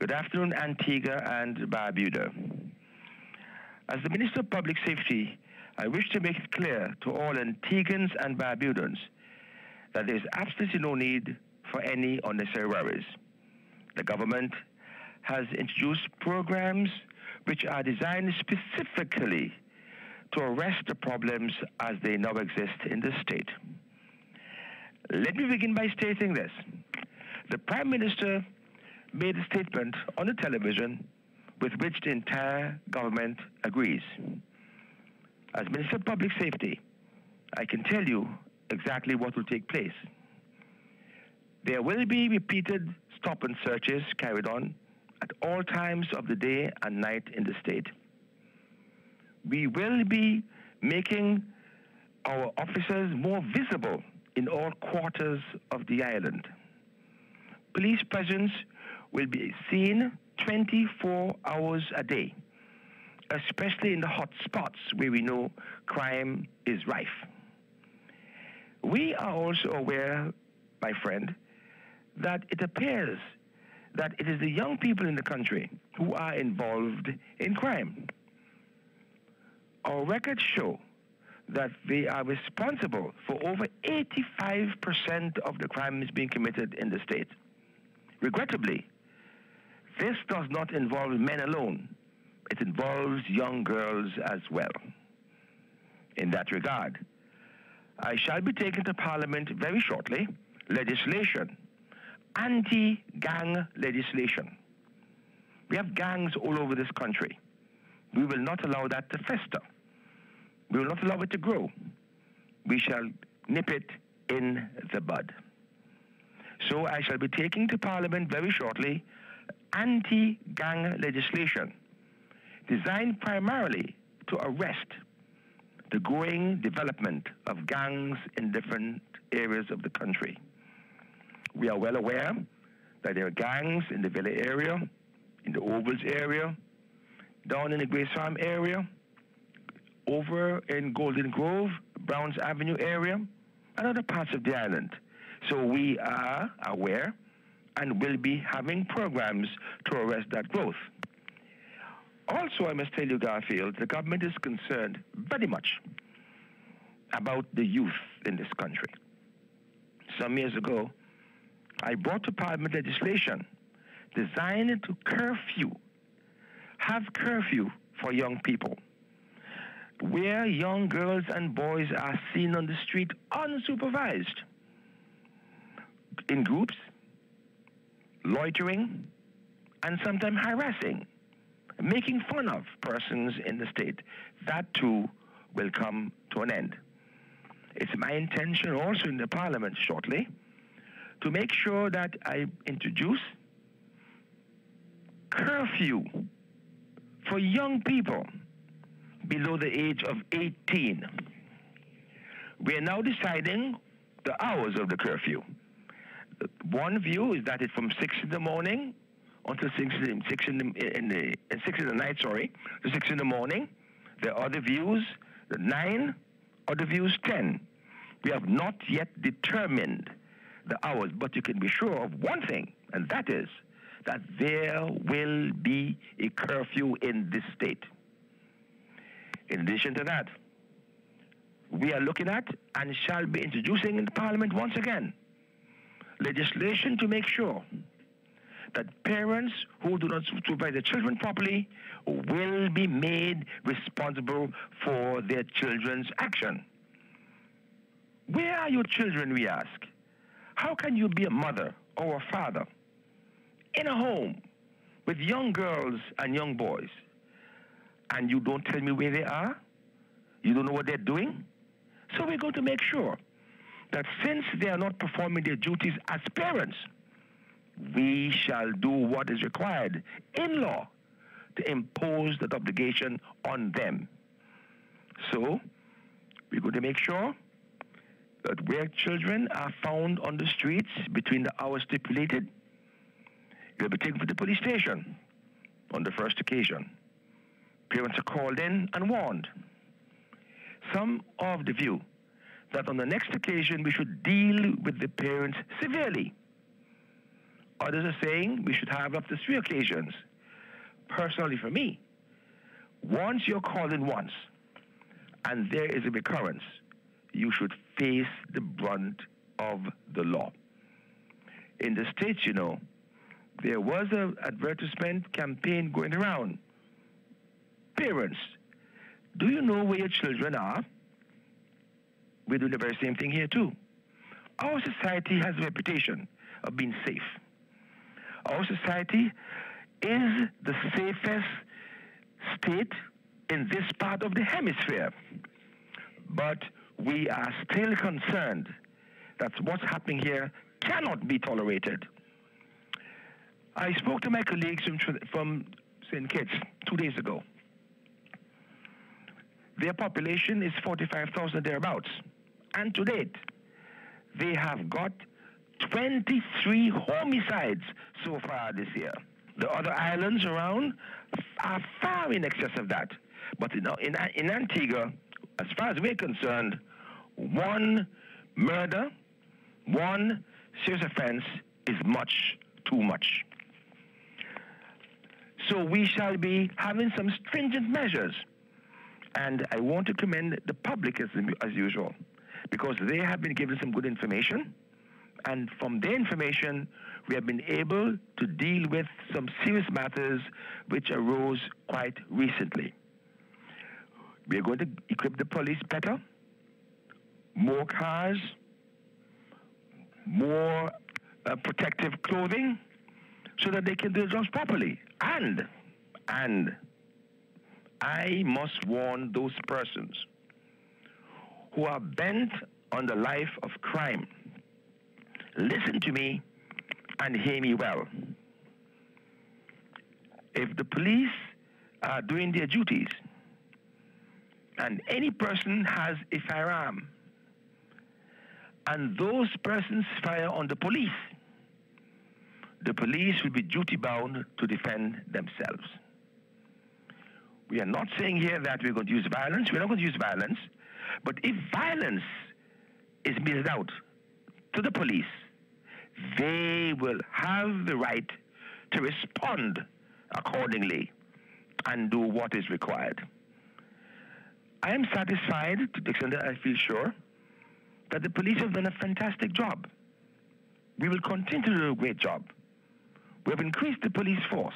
Good afternoon, Antigua and Barbuda. As the Minister of Public Safety, I wish to make it clear to all Antiguans and Barbudans that there is absolutely no need for any unnecessary worries. The government has introduced programs which are designed specifically to arrest the problems as they now exist in the state. Let me begin by stating this. The Prime Minister made a statement on the television with which the entire government agrees. As Minister of Public Safety, I can tell you exactly what will take place. There will be repeated stop and searches carried on at all times of the day and night in the state. We will be making our officers more visible in all quarters of the island. Police presence will be seen 24 hours a day, especially in the hot spots where we know crime is rife. We are also aware, my friend, that it appears that it is the young people in the country who are involved in crime. Our records show that they are responsible for over 85% of the crimes being committed in the state. Regrettably, this does not involve men alone. It involves young girls as well. In that regard, I shall be taking to Parliament very shortly legislation, anti-gang legislation. We have gangs all over this country. We will not allow that to fester. We will not allow it to grow. We shall nip it in the bud. So I shall be taking to Parliament very shortly anti-gang legislation designed primarily to arrest the growing development of gangs in different areas of the country. We are well aware that there are gangs in the Villa area, in the Ovals area, down in the Grace Farm area, over in Golden Grove, Browns Avenue area, and other parts of the island. So we are aware and will be having programs to arrest that growth. Also, I must tell you, Garfield, the government is concerned very much about the youth in this country. Some years ago, I brought to Parliament legislation designed to have curfew for young people, where young girls and boys are seen on the street unsupervised, in groups, loitering, and sometimes harassing, making fun of persons in the state. That too will come to an end. It's my intention also in the Parliament shortly to make sure that I introduce curfew for young people below the age of 18. We are now deciding the hours of the curfew. One view is that it's from 6 in the morning until 6 in the night, to 6 in the morning. There are other views, the 9, other views 10. We have not yet determined the hours, but you can be sure of one thing, and that is that there will be a curfew in this state. In addition to that, we are looking at and shall be introducing in the Parliament once again legislation to make sure that parents who do not supervise their children properly will be made responsible for their children's action. Where are your children, we ask? How can you be a mother or a father in a home with young girls and young boys and you don't tell me where they are? You don't know what they're doing? So we're going to make sure that since they are not performing their duties as parents, we shall do what is required in law to impose that obligation on them. So we're going to make sure that where children are found on the streets between the hours stipulated, they'll be taken to the police station on the first occasion. Parents are called in and warned. Some are of the view that on the next occasion we should deal with the parents severely. Others are saying we should have up to 3 occasions. Personally, for me, once you're called in once and there is a recurrence, you should face the brunt of the law. In the States, you know, there was an advertisement campaign going around. Parents, do you know where your children are? We're doing the very same thing here too. Our society has a reputation of being safe. Our society is the safest state in this part of the hemisphere. But we are still concerned that what's happening here cannot be tolerated. I spoke to my colleagues from St. Kitts 2 days ago. Their population is 45,000 thereabouts. And to date, they have got 23 homicides so far this year. The other islands around are far in excess of that. But in Antigua, as far as we're concerned, 1 murder, 1 serious offense is much too much. So we shall be having some stringent measures. And I want to commend the public as usual, because they have been given some good information. And from their information, we have been able to deal with some serious matters which arose quite recently. We are going to equip the police better, more cars, more protective clothing, so that they can do the jobs properly. And I must warn those persons who are bent on the life of crime. Listen to me and hear me well. If the police are doing their duties and any person has a firearm and those persons fire on the police will be duty-bound to defend themselves. We are not saying here that we're going to use violence. We're not going to use violence. But if violence is meted out to the police, they will have the right to respond accordingly and do what is required. I am satisfied, to the extent that I feel sure, that the police have done a fantastic job. We will continue to do a great job. We have increased the police force.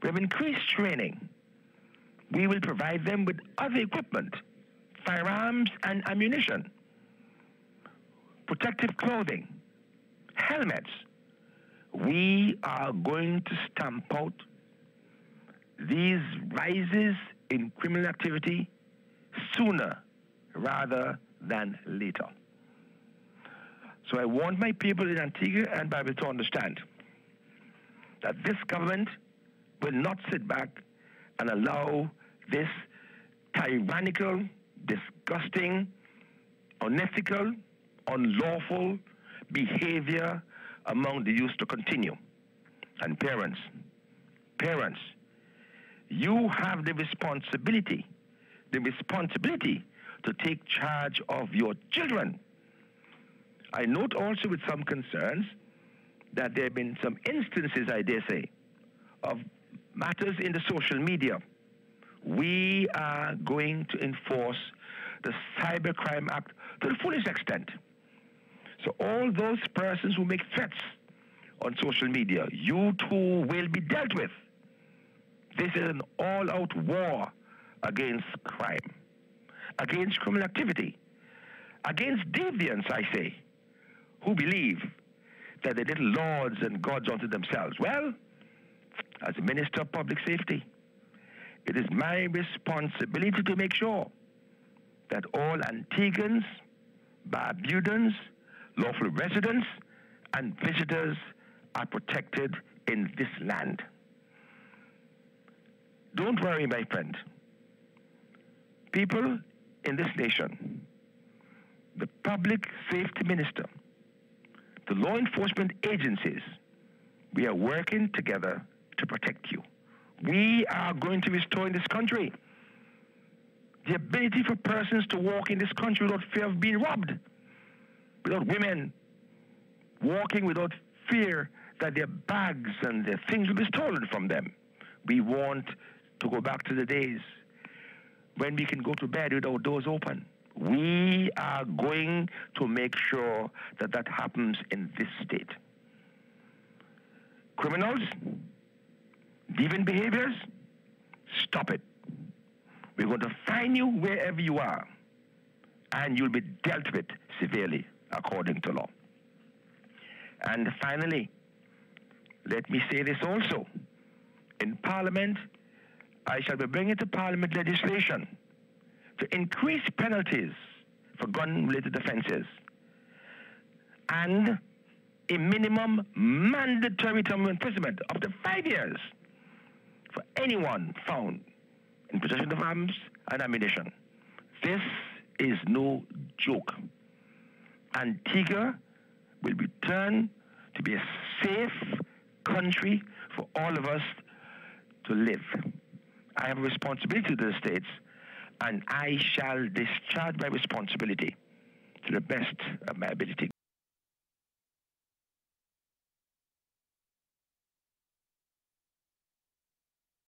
We have increased training. We will provide them with other equipment, firearms and ammunition, protective clothing, helmets. We are going to stamp out these rises in criminal activity sooner rather than later. So I want my people in Antigua and Barbuda to understand that this government will not sit back and allow this tyrannical, disgusting, unethical, unlawful behavior among the youth to continue. And parents, you have the responsibility to take charge of your children. I note also with some concerns that there have been some instances, I dare say, of matters in the social media. We are going to enforce the Cybercrime Act to the fullest extent. So all those persons who make threats on social media, you too will be dealt with. This is an all-out war against crime, against criminal activity, against deviants, I say, who believe that they little lords and gods unto themselves. Well, as a Minister of Public Safety, it is my responsibility to make sure that all Antiguans, Barbudans, lawful residents, and visitors are protected in this land. Don't worry, my friend. People in this nation, the Public Safety Minister, the law enforcement agencies, we are working together to protect you. We are going to restore in this country the ability for persons to walk in this country without fear of being robbed, without women walking without fear that their bags and their things will be stolen from them. We want to go back to the days when we can go to bed with our doors open. We are going to make sure that that happens in this state. Criminals, deviant behaviors, stop it. We're going to find you wherever you are, and you'll be dealt with severely according to law. And finally, let me say this also. In Parliament, I shall be bringing to Parliament legislation to increase penalties for gun-related offenses and a minimum mandatory term of imprisonment up to 5 years for anyone found in possession of arms and ammunition. This is no joke. Antigua will return to be a safe country for all of us to live. I have a responsibility to the states, and I shall discharge my responsibility to the best of my ability.